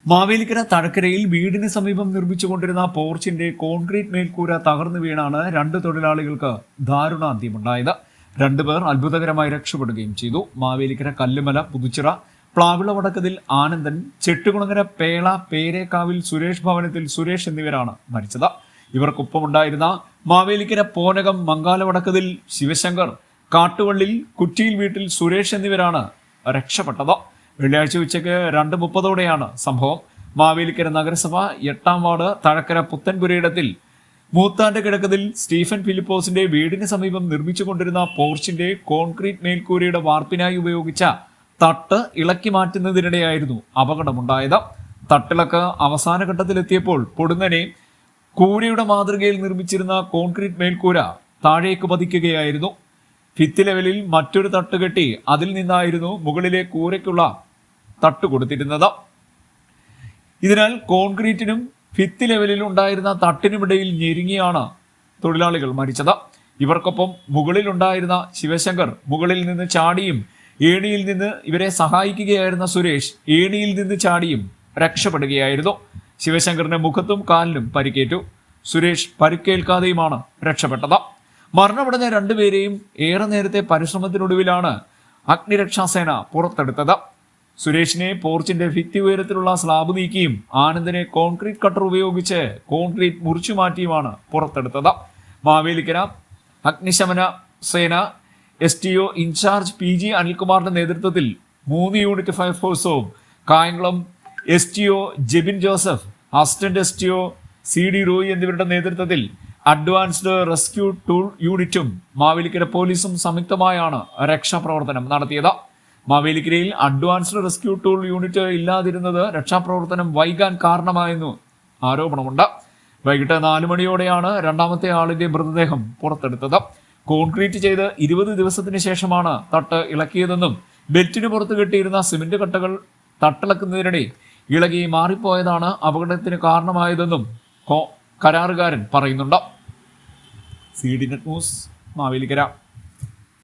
മാവേലിക്കര തഴക്കരയിൽ വീടിന് സമീപം നിർമ്മിച്ചുകൊണ്ടിരുന്ന പോർച്ചിന്റെ കോൺക്രീറ്റ് മേൽക്കൂര തകർന്നു വീണാണ് രണ്ട് തൊഴിലാളികൾക്ക് ദാരുണാന്ത്യമുണ്ടായത്. രണ്ടുപേർ അത്ഭുതകരമായി രക്ഷപ്പെടുകയും ചെയ്തു. മാവേലിക്കര കല്ലുമല പുതുച്ചിറ പ്ലാവിള വടക്കതിൽ ആനന്ദൻ, ചെട്ടുകുളങ്ങര പേള പേരേക്കാവിൽ സുരേഷ് ഭവനത്തിൽ സുരേഷ് എന്നിവരാണ് മരിച്ചത്. ഇവർക്കൊപ്പമുണ്ടായിരുന്ന മാവേലിക്കര പോനകം മങ്കാല വടക്കതിൽ ശിവശങ്കർ, കാട്ടുവള്ളിൽ കുറ്റിയിൽ വീട്ടിൽ സുരേഷ് എന്നിവരാണ് രക്ഷപ്പെട്ടത്. വെള്ളിയാഴ്ച ഉച്ചയ്ക്ക് 2:30 സംഭവം. മാവേലിക്കര നഗരസഭ 8-ാം വാർഡ് തഴക്കര പുത്തൻപുരയിടത്തിൽ മൂത്താന്റെ കിടക്കതിൽ സ്റ്റീഫൻ ഫിലിപ്പോസിന്റെ വീടിന് സമീപം നിർമ്മിച്ചുകൊണ്ടിരുന്ന പോർച്ചിന്റെ കോൺക്രീറ്റ് മേൽക്കൂരയുടെ വാർപ്പിനായി ഉപയോഗിച്ച തട്ട് ഇളക്കി മാറ്റുന്നതിനിടെയായിരുന്നു അപകടമുണ്ടായത്. തട്ടിളക്ക് അവസാന ഘട്ടത്തിലെത്തിയപ്പോൾ പൊടുന്നനെ കൂരയുടെ മാതൃകയിൽ നിർമ്മിച്ചിരുന്ന കോൺക്രീറ്റ് മേൽക്കൂര താഴേക്ക് പതിക്കുകയായിരുന്നു. ഭിത്തി ലെവലിൽ മറ്റൊരു തട്ട് കെട്ടി അതിൽ നിന്നായിരുന്നു മുകളിലെ കൂരയ്ക്കുള്ള തട്ട് കൊടുത്തിരുന്നത്. ഇതിനാൽ കോൺക്രീറ്റിനും ഭിത്തി ലെവലിൽ ഉണ്ടായിരുന്ന തട്ടിനുമിടയിൽ ഞെരുങ്ങിയാണ് തൊഴിലാളികൾ മരിച്ചത്. ഇവർക്കൊപ്പം മുകളിലുണ്ടായിരുന്ന ശിവശങ്കർ മുകളിൽ നിന്ന് ചാടിയും ഏണിയിൽ നിന്ന് ഇവരെ സഹായിക്കുകയായിരുന്ന സുരേഷ് ഏണിയിൽ നിന്ന് ചാടിയും രക്ഷപ്പെടുകയായിരുന്നു. ശിവശങ്കറിന്റെ മുഖത്തും കാലിനും പരിക്കേറ്റു. സുരേഷ് പരിക്കേൽക്കാതെയുമാണ് രക്ഷപ്പെട്ടത്. മരണമടഞ്ഞ രണ്ടുപേരെയും ഏറെ നേരത്തെ പരിശ്രമത്തിനൊടുവിലാണ് അഗ്നിരക്ഷാസേന പുറത്തെടുത്തത്. സുരേഷിനെ പോർച്ചിന്റെ ഭിത്തി ഉയരത്തിലുള്ള സ്ലാബ് നീക്കിയും ആനന്ദിനെ കോൺക്രീറ്റ് കട്ടർ ഉപയോഗിച്ച് കോൺക്രീറ്റ് മുറിച്ചു മാറ്റിയുമാണ് പുറത്തെടുത്തത്. മാവേലിക്കര അഗ്നിശമന സേന STO ഇൻചാർജ് PG അനിൽകുമാറിന്റെ നേതൃത്വത്തിൽ 3 യൂണിറ്റ് ഫയർഫോഴ്സും Kayamkulam STO Jebin Joseph, assistant STO CD Roy എന്നിവരുടെ നേതൃത്വത്തിൽ അഡ്വാൻസ്ഡ് റെസ്ക്യൂ ടൂൾ യൂണിറ്റും മാവേലിക്കര പോലീസും സംയുക്തമായാണ് രക്ഷാപ്രവർത്തനം നടത്തിയത്. മാവേലിക്കരയിൽ അഡ്വാൻസ്ഡ് റെസ്ക്യൂ ടൂൾ യൂണിറ്റ് ഇല്ലാതിരുന്നത് രക്ഷാപ്രവർത്തനം വൈകാൻ കാരണമായെന്നു ആരോപണമുണ്ട്. വൈകിട്ട് 4 മണിയോടെയാണ് രണ്ടാമത്തെ ആളിന്റെ മൃതദേഹം പുറത്തെടുത്തത്. കോൺക്രീറ്റ് ചെയ്ത് 20 ദിവസത്തിന് ശേഷമാണ് തട്ട് ഇളക്കിയതെന്നും ബെൽറ്റിന് പുറത്ത് കെട്ടിയിരുന്ന സിമന്റ് കട്ടകൾ തട്ടിളക്കുന്നതിനിടെ ഇളകി മാറിപ്പോയതാണ് അപകടത്തിന് കാരണമായതെന്നും കരാറുകാരൻ പറയുന്നുണ്ട്. CD net news, Mavelikkara.